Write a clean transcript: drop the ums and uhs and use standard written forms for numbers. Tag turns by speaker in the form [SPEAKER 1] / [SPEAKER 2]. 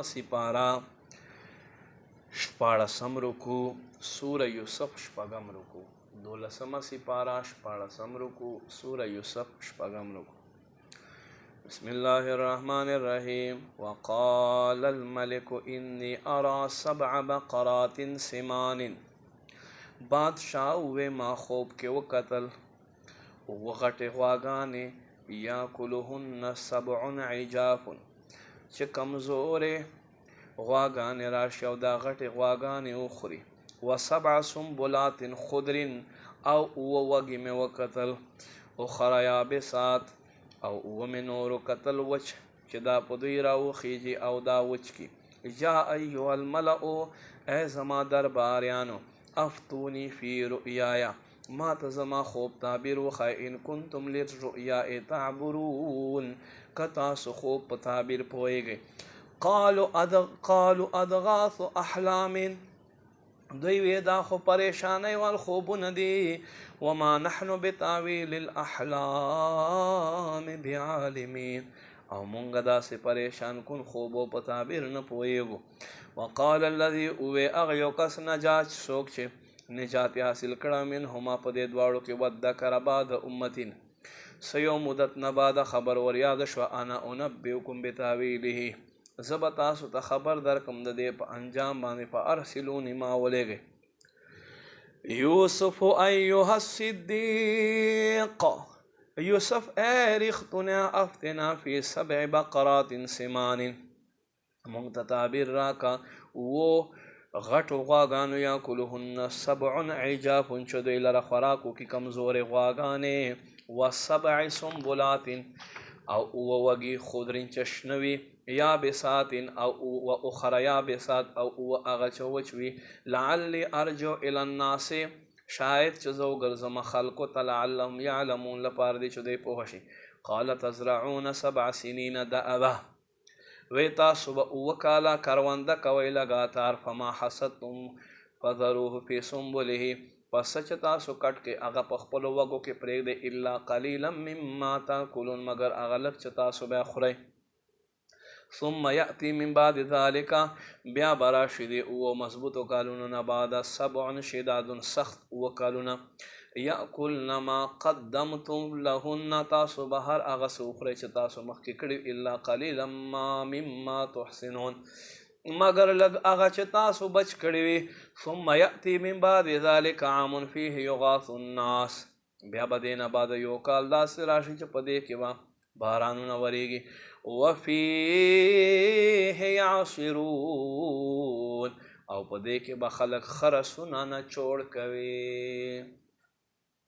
[SPEAKER 1] سپارہ شپاړسم رکوع سورہ یوسف شپږم رکوع. 12 سپارہ شپاړسم رکوع سورہ یوسف شپږم رکوع. بسم الله الرحمن الرحیم. وقال الملك انی ارى 7 بقرات سمان. بادشاہ وے ما خوب کے وقتل وغټ غواګانې یاکلهن 7 عجاف چې کمزورې غواګانې راشي او دا غټې غواګانې وخوري. و7 سنبلات خضر او وږې مې وکتل اخرى یابسات او مې نورو کتل وچ چې دا په دوی راوخیږي او دا وچ کی. یا ایها الملأ ای زما درباریانو افتونی فی رؤیایا ما ته زما خوب تعبیر وښایئ ان کنتم للرؤیا تعبرون که تاسو خوب په تعبیر پوهیږئ. قالوا اضغاث احلام دوی وی دا خو پریشانی وال خوبونه دي. وما نحن بتاویل الاحلام بعالمین او مونږ داسې پریشان کن خوبو په تعبیر نه پوهیږو. وقال الذي اوی اغه یو کس نجات څوک چې نجات حاصل کړه منهما په دې دواړو کې وذکر بعد امتین سیو مدت نه بعد خبر وریاد شو انا انبئکم بتاویله زب تاسو ته خبر درکم د دې په انجام باندې فارسلونی ما ولېږئ. یوسف ایها الصدیق یوسف اے رښتونه افتنا فی 7 بقرات سمان مونږ ته تعبیر راکا و غټو غواګانو یاکلهن 7 عجاف چې دوی لره خوراکو کې کمزورې غواګانې و7 سنبلات او وږي خضرین چې شنه وي یابسات او اخرى یابسات او هغه چې وچ وي. لعلی ارجو الی الناس شاید چې زه وګرځم خلکو ته لعلهم یعلمون لپاره دې چې دوی پوه شي. قال تزرعون 7 سنین دأبا وی تاسو به 9 کاله کرونده کوئ لګاتار فما حصدتم فذروه فی سنبله پس چې تاسو کټ کې هغه په خپلو وږو کې پرېږدئ الا قلیلا مما تاکلون مگر هغه لږ چې تاسو بیا خورئ. ثم یأتی من بعد ذلك بیا به راشي د 9 مضبوطو کالونو نه بعد 7 شداد سخت 9 کالونه یأکلن ما قدمتم لهن تاسو به هر هغه څه وخورئ چې تاسو مخکې کړي الا قلیلا مما تحسنون مگر لږ هغه چې تاسو بچ کړي وي. ثم یأتی من بعد ذلك عام فیه یغاث الناس بیا به دې نه بعد یو کال داسې راشي چې په دې کې به بارانونه وریږي. وفیه یعصرون او په دې کې به خلک خرسونه نه چوړ کوي.